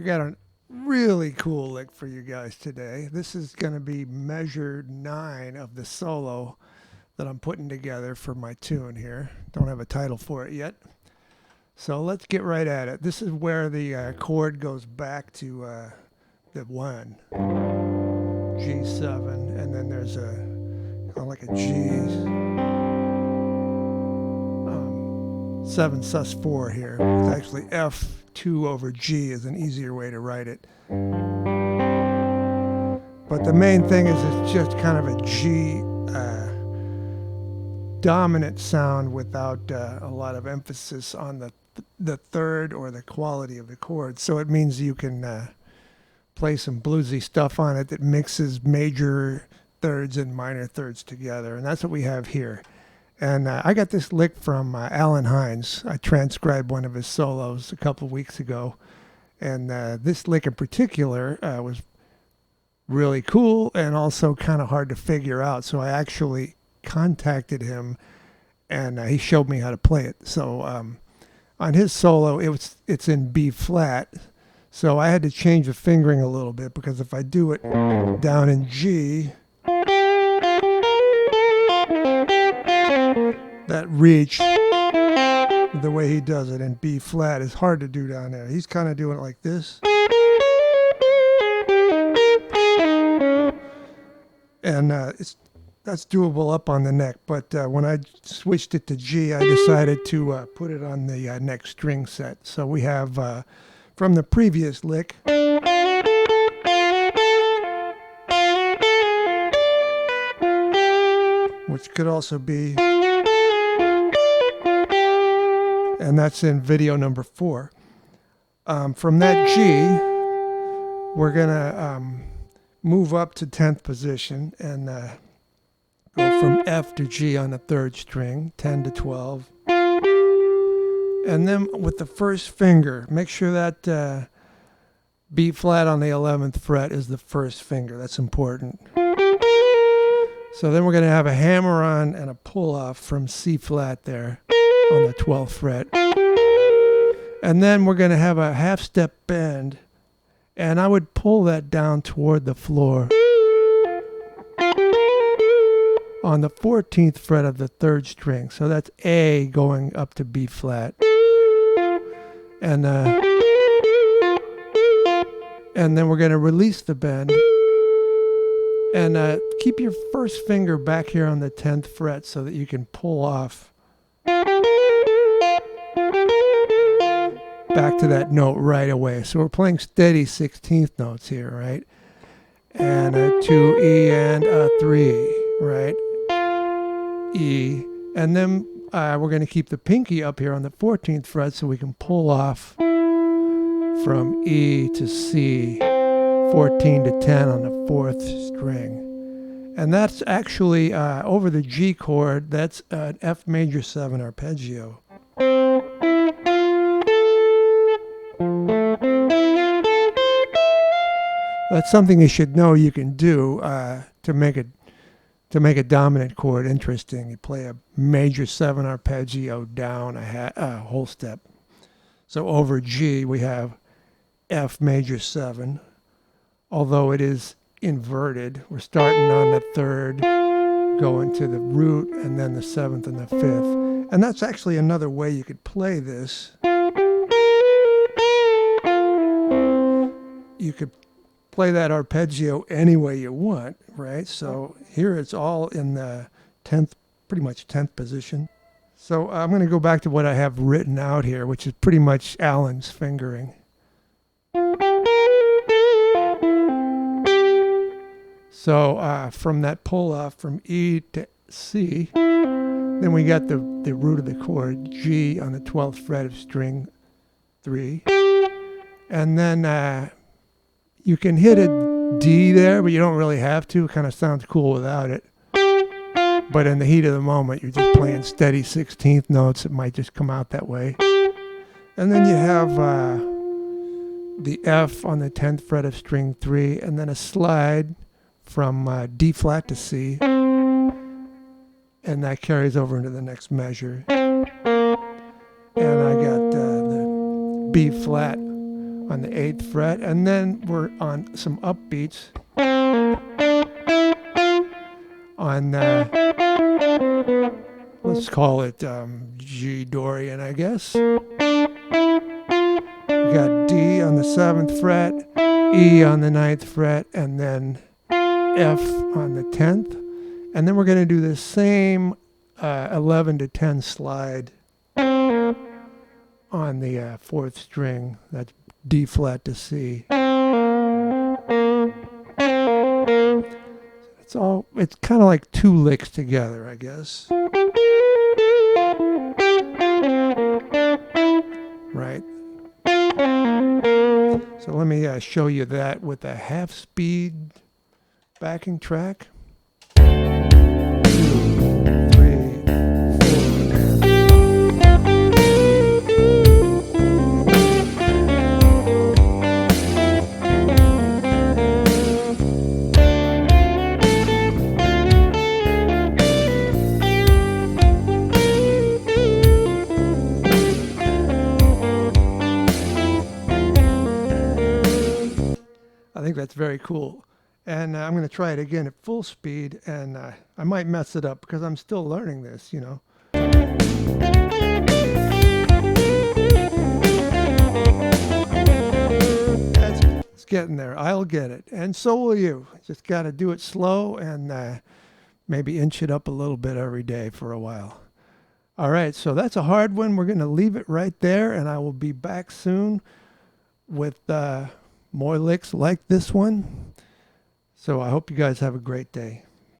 got a really cool lick for you guys today. This is going to be measure 9 of the solo that I'm putting together for my tune here. Don't have a title for it yet. So let's get right at it. This is where the chord goes back to the 1, G7, and then there's a kind of like a G 7 sus4 here. It's actually F2 over G is an easier way to write it. But the main thing is it's just kind of a G dominant sound without a lot of emphasis on the third or the quality of the chord. So it means you can play some bluesy stuff on it that mixes major thirds and minor thirds together. And that's what we have here. And I got this lick from Allen Hinds. I transcribed one of his solos a couple weeks ago. And this lick in particular was really cool and also kind of hard to figure out. So I actually contacted him and he showed me how to play it. So on his solo, it's in B flat. So I had to change the fingering a little bit because if I do it down in G, that reach, the way he does it in B flat, is hard to do down there. He's kind of doing it like this. And that's doable up on the neck. But when I switched it to G, I decided to put it on the next string set. So we have from the previous lick, which could also be, and that's in video number 4. From that G, we're going to move up to 10th position and go from F to G on the 3rd string, 10 to 12. And then with the first finger, make sure that B flat on the 11th fret is the first finger. That's important. So then we're going to have a hammer on and a pull off from C flat there on the 12th fret. And then we're going to have a half step bend, and I would pull that down toward the floor on the 14th fret of the 3rd string. So that's A going up to B flat. And then we're going to release the bend and keep your first finger back here on the 10th fret so that you can pull off back to that note right away. So we're playing steady 16th notes here, right? And a 2 E and a 3, right? E. And then we're going to keep the pinky up here on the 14th fret so we can pull off from E to C, 14 to 10 on the 4th string. And that's actually over the G chord, that's an F major 7 arpeggio. That's something you should know you can do to make a dominant chord interesting. You play a major 7 arpeggio down a whole step. So over G we have F major 7, although it is inverted. We're starting on the 3rd, going to the root, and then the 7th and the 5th. And that's actually another way you could play this. You could play that arpeggio any way you want, right? So here it's all in the 10th, pretty much 10th position. So I'm going to go back to what I have written out here, which is pretty much Allen's fingering. So from that pull off from E to C, then we got the root of the chord, G on the 12th fret of string 3. And then you can hit a D there, but you don't really have to. It kind of sounds cool without it. But in the heat of the moment, you're just playing steady 16th notes. It might just come out that way. And then you have the F on the 10th fret of string 3, and then a slide from D flat to C. And that carries over into the next measure. And I got the B flat on the 8th fret, and then we're on some upbeats on, let's call it G Dorian, I guess. We got D on the 7th fret, E on the 9th fret, and then F on the 10th. And then we're going to do the same 11 to 10 slide on the 4th string. That's D flat to C. It's kind of like 2 licks together, I guess. Right. So let me show you that with a half speed backing track. 2, 3, 4, I think that's very cool. And I'm going to try it again at full speed, and I might mess it up because I'm still learning this, you know. It's getting there. I'll get it. And so will you. Just got to do it slow and maybe inch it up a little bit every day for a while. All right, so that's a hard one. We're going to leave it right there, and I will be back soon with more licks like this one. So I hope you guys have a great day.